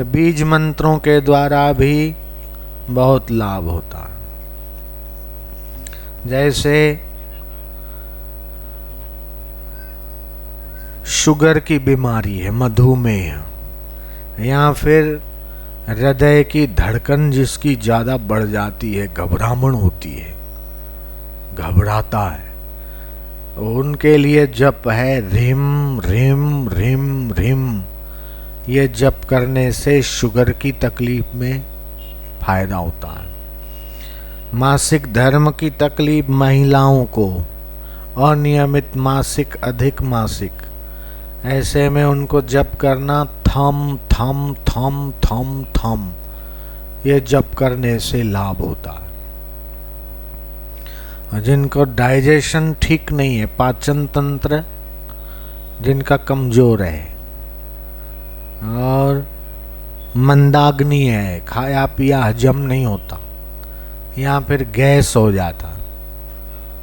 बीज मंत्रों के द्वारा भी बहुत लाभ होता है। जैसे शुगर की बीमारी है, मधुमेह, या फिर हृदय की धड़कन जिसकी ज्यादा बढ़ जाती है, घबराहट होती है, घबराता है, उनके लिए जप है रिम रिम रिम रिम। ये जप करने से शुगर की तकलीफ में फायदा होता है। मासिक धर्म की तकलीफ महिलाओं को, अनियमित मासिक, अधिक मासिक, ऐसे में उनको जप करना थम थम थम थम थम, ये जप करने से लाभ होता है। और जिनको डाइजेशन ठीक नहीं है, पाचन तंत्र जिनका कमजोर है और मंदाग्नि है, खाया पिया हजम नहीं होता या फिर गैस हो जाता,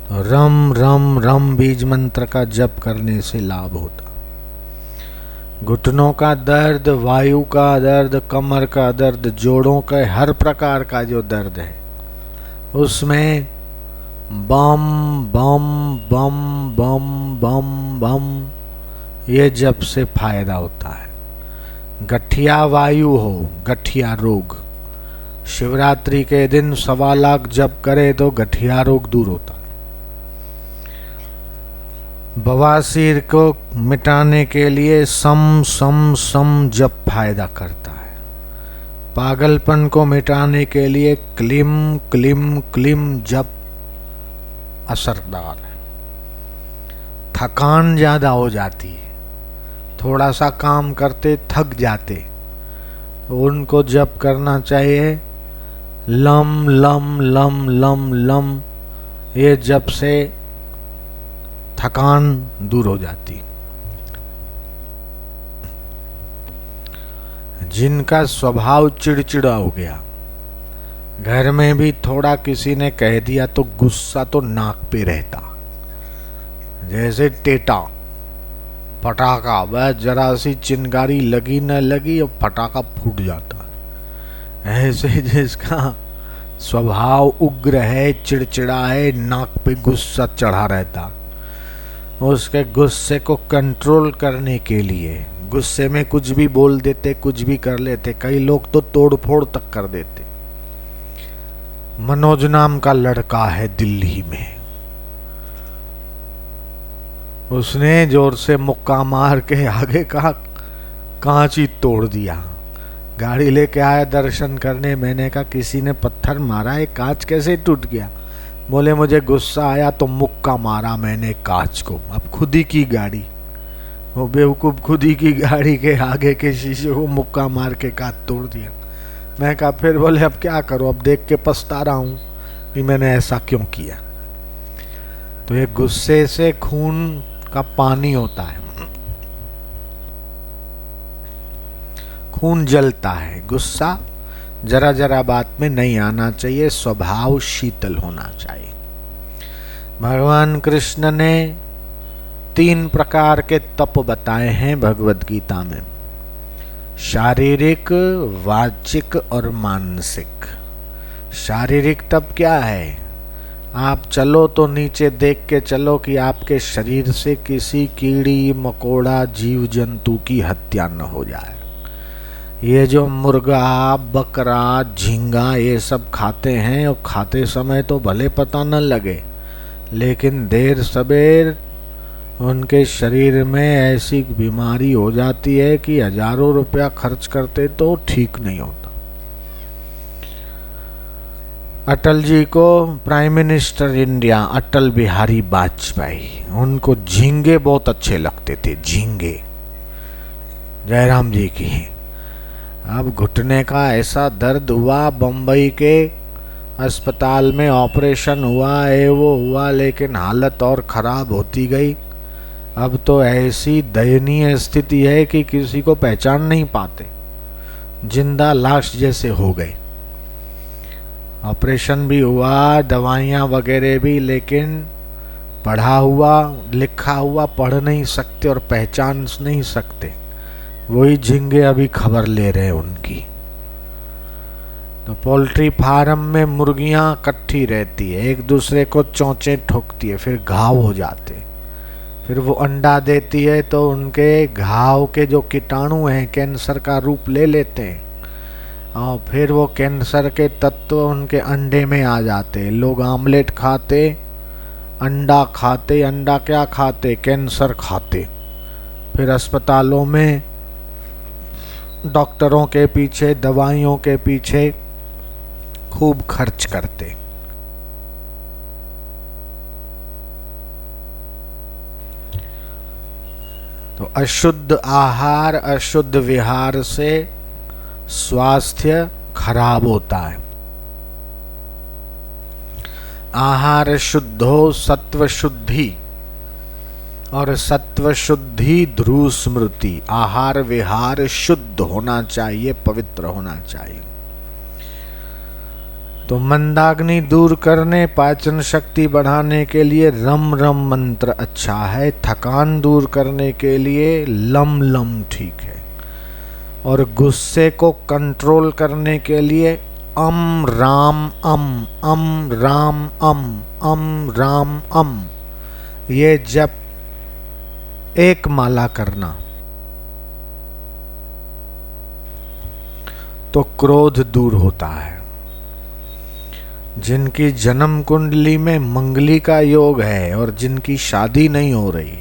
तो रम रम रम बीज मंत्र का जप करने से लाभ होता। घुटनों का दर्द, वायु का दर्द, कमर का दर्द, जोड़ों का हर प्रकार का जो दर्द है, उसमें बम बम बम बम बम बम, ये जप से फायदा होता है। गठिया वायु हो, गठिया रोग, शिवरात्रि के दिन 1.25 लाख जप करे तो गठिया रोग दूर होता है। बवासीर को मिटाने के लिए सम सम सम जप फायदा करता है। पागलपन को मिटाने के लिए क्लीम क्लीम क्लीम जप असरदार है। थकान ज्यादा हो जाती है, थोड़ा सा काम करते थक जाते, तो उनको जप करना चाहिए lump lump lump lump lump. ये जप से थकान दूर हो जाती। जिनका स्वभाव चिड़चिड़ा हो गया, घर में भी थोड़ा किसी ने कह दिया तो गुस्सा तो नाक पे रहता, जैसे टेटा पटाखा, वह जरा सी चिंगारी लगी न लगी और पटाखा फूट जाता है। ऐसे जिसका स्वभाव उग्र है, चिड़चिड़ा है, नाक पे गुस्सा चढ़ा रहता, उसके गुस्से को कंट्रोल करने के लिए, गुस्से में कुछ भी बोल देते, कुछ भी कर लेते, कई लोग तो तोड़ फोड़ तक कर देते। मनोज नाम का लड़का है दिल्ली में, उसने जोर से मुक्का मार के आगे का कांच ही तोड़ दिया। गाड़ी लेके आया दर्शन करने, मैंने कहा किसी ने पत्थर मारा है, कांच कैसे टूट गया? बोले मुझे गुस्सा आया तो मुक्का मारा मैंने कांच को। अब खुद ही की गाड़ी, वो बेवकूफ खुद ही की गाड़ी के आगे के शीशे को मुक्का मार के कांच तोड़ दिया। मैं कहा फिर? बोले अब क्या करूं, अब देख के पछता रहा हूं कि मैंने ऐसा क्यों किया। तो ये गुस्से से खून का पानी होता है, खून जलता है। गुस्सा जरा जरा बात में नहीं आना चाहिए, स्वभाव शीतल होना चाहिए। भगवान कृष्ण ने 3 प्रकार के तप बताए हैं भगवद गीता में, शारीरिक, वाचिक और मानसिक। शारीरिक तप क्या है? आप चलो तो नीचे देख के चलो कि आपके शरीर से किसी कीड़ी मकोड़ा जीव जंतु की हत्या न हो जाए। ये जो मुर्गा, बकरा, झींगा ये सब खाते हैं, और खाते समय तो भले पता न लगे, लेकिन देर सबेर उनके शरीर में ऐसी बीमारी हो जाती है कि हजारों रुपया खर्च करते तो ठीक नहीं होता। अटल जी को prime minister India Atal Bihari Vajpayee, उनको झींगे बहुत अच्छे लगते थे, झींगे। जयराम जी की अब घुटने का ऐसा दर्द हुआ, बम्बई के अस्पताल में ऑपरेशन हुआ है, वो हुआ, लेकिन हालत और खराब होती गई। अब तो ऐसी दयनीय स्थिति है कि किसी को पहचान नहीं पाते, जिंदा लाश जैसे हो गए। ऑपरेशन भी हुआ, दवाइयाँ वगैरह भी, लेकिन पढ़ा हुआ लिखा हुआ पढ़ नहीं सकते और पहचान नहीं सकते। वही झींगे अभी खबर ले रहे हैं उनकी। तो पोल्ट्री फार्म में मुर्गियां इकट्ठी रहती है, एक दूसरे को चोंचे ठोकती है, फिर घाव हो जाते, फिर वो अंडा देती है तो उनके घाव के जो कीटाणु हैं कैंसर का रूप ले लेते हैं और फिर वो कैंसर के तत्व उनके अंडे में आ जाते। लोग आमलेट खाते, अंडा खाते, अंडा क्या खाते, कैंसर खाते, फिर अस्पतालों में डॉक्टरों के पीछे, दवाइयों के पीछे खूब खर्च करते। तो अशुद्ध आहार, अशुद्ध विहार से स्वास्थ्य खराब होता है। आहार शुद्ध हो, सत्व शुद्धि, और सत्व शुद्धि ध्रुव स्मृति। आहार विहार शुद्ध होना चाहिए, पवित्र होना चाहिए। तो मंदाग्नि दूर करने, पाचन शक्ति बढ़ाने के लिए रम रम मंत्र अच्छा है। थकान दूर करने के लिए लम लम ठीक है। और गुस्से को कंट्रोल करने के लिए अम राम अम, अम राम अम राम अम, ये जप एक माला करना तो क्रोध दूर होता है। जिनकी जन्म कुंडली में मंगली का योग है और जिनकी शादी नहीं हो रही,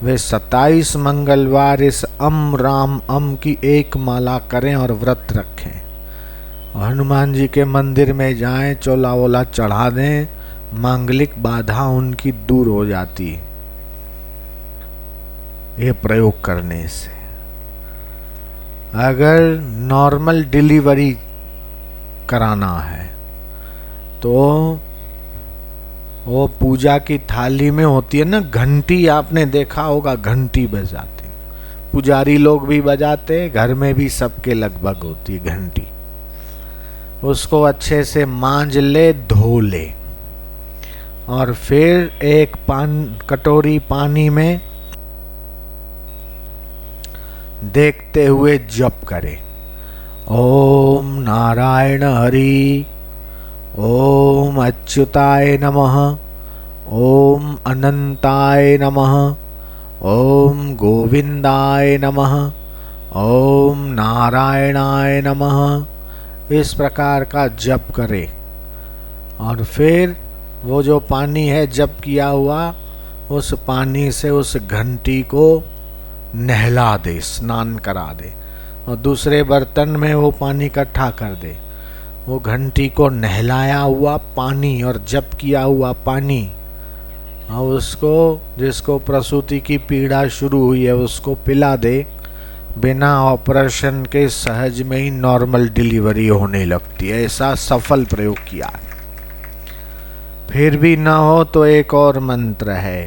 वे 27 मंगलवार इस अम राम अम की एक माला करें और व्रत रखें। हनुमान जी के मंदिर में जाएं, चोला वोला चढ़ा दें, मांगलिक बाधा उनकी दूर हो जाती है ये प्रयोग करने से। अगर नॉर्मल डिलीवरी कराना है तो वो पूजा की थाली में होती है ना घंटी, आपने देखा होगा, घंटी बजाते, पुजारी लोग भी बजाते, घर में भी सबके लगभग होती है घंटी। उसको अच्छे से मांज ले, धो ले, और फिर एक कटोरी पानी में देखते हुए जप करे, ओम नारायण हरि, ओम अच्युताय नमः, ओम अनंताय नमः, ओम गोविंदाय नमः, ओम नारायणाय नमः। इस प्रकार का जप करे और फिर वो जो पानी है जप किया हुआ, उस पानी से उस घंटी को नहला दे, स्नान करा दे, और दूसरे बर्तन में वो पानी इकट्ठा कर दे। वो घंटी को नहलाया हुआ पानी और जप किया हुआ पानी, और उसको, जिसको प्रसूति की पीड़ा शुरू हुई है, उसको पिला दे। बिना ऑपरेशन के सहज में ही नॉर्मल डिलीवरी होने लगती है। ऐसा सफल प्रयोग किया है। फिर भी ना हो तो एक और मंत्र है,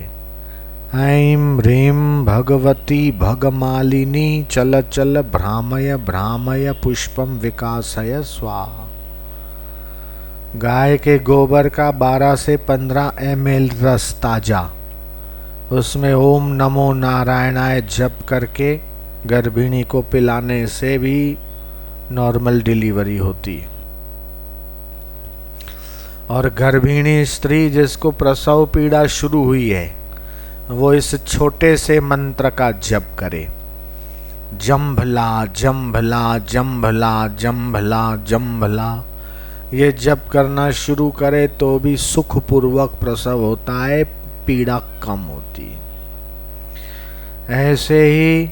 ऐं ह्रीं भगवती भगमालिनी चल चल भ्रामय भ्रामय पुष्पम विकासय स्वाहा। गाय के गोबर का 12 से 15 ml रस ताजा, उसमें ओम नमो नारायणाय जप करके गर्भिणी को पिलाने से भी नॉर्मल डिलीवरी होती है। और गर्भिणी स्त्री जिसको प्रसव पीड़ा शुरू हुई है, वो इस छोटे से मंत्र का जप करे, जम्भला जम्भला जम्भला जम्भला जम्भला। ये जप करना शुरू करे तो भी सुखपूर्वक प्रसव होता है, पीड़ा कम होती है। ऐसे ही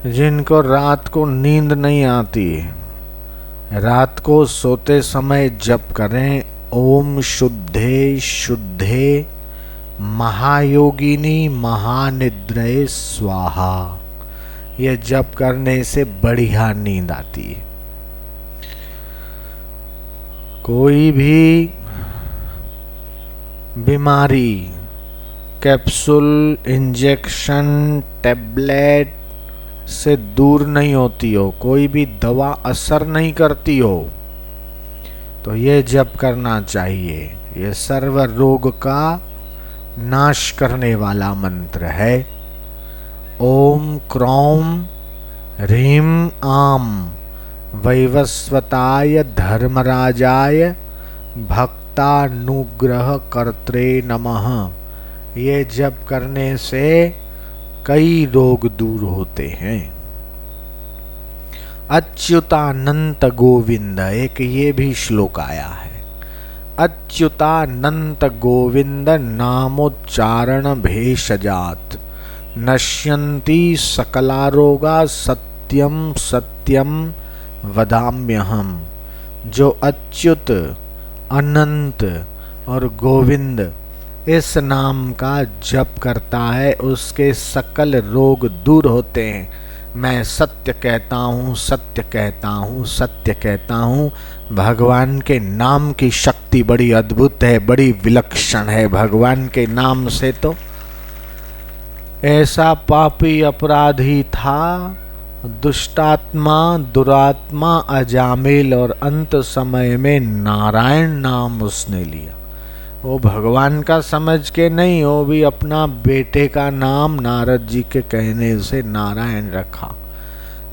जिनको रात को नींद नहीं आती, रात को सोते समय जप करें, ओम शुद्धे शुद्धे महायोगिनी महानिद्रये स्वाहा। ये जप करने से बढ़िया नींद आती है। कोई भी बीमारी कैप्सूल, इंजेक्शन, टैबलेट से दूर नहीं होती हो, कोई भी दवा असर नहीं करती हो, तो ये जप करना चाहिए। ये सर्व रोग का नाश करने वाला मंत्र है। ओम क्रौम ह्रीं आम वैवस्वताय धर्मराजाय भक्तानुग्रह कर्त्रे नमः। ये जप करने से कई रोग दूर होते हैं। अच्युतानंत गोविंद, एक ये भी श्लोक आया है। अच्युतानंत गोविंद नामोच्चारण भेषजात नश्यन्ति सकलारोगा सत्यम सत्यम वदाम्यहम्। जो अच्युत, अनंत और गोविंद इस नाम का जप करता है उसके सकल रोग दूर होते हैं। मैं सत्य कहता हूँ, सत्य कहता हूँ, सत्य कहता हूँ। भगवान के नाम की शक्ति बड़ी अद्भुत है, बड़ी विलक्षण है। भगवान के नाम से तो ऐसा पापी अपराधी था, दुष्टात्मा, दुरात्मा, अजामिल, और अंत समय में नारायण नाम उसने लिया। वो भगवान का समझ के नहीं, वो भी अपना बेटे का नाम नारद जी के कहने से नारायण रखा।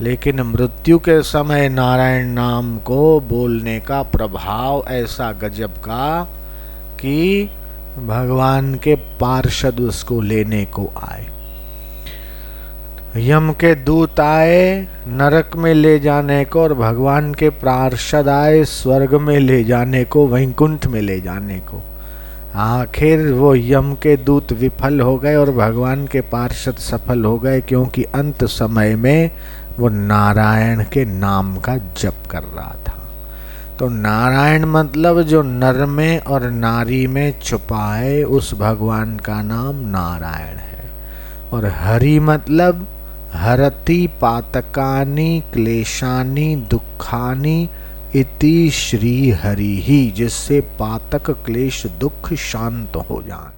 लेकिन मृत्यु के समय नारायण नाम को बोलने का प्रभाव ऐसा गजब का कि भगवान के पार्षद उसको लेने को आए। यम के दूत आए नरक में ले जाने को, और भगवान के पार्षद आए स्वर्ग में ले जाने को, वैकुंठ में ले जाने को। आखिर वो यम के दूत विफल हो गए और भगवान के पार्षद सफल हो गए, क्योंकि अंत समय में वो नारायण के नाम का जप कर रहा था। तो नारायण मतलब जो नर में और नारी में छुपा है, उस भगवान का नाम नारायण है। और हरि मतलब हरति पातकानि क्लेशानि दुखानि इति श्री हरि ही, जिससे पातक क्लेश दुख शांत हो जाए।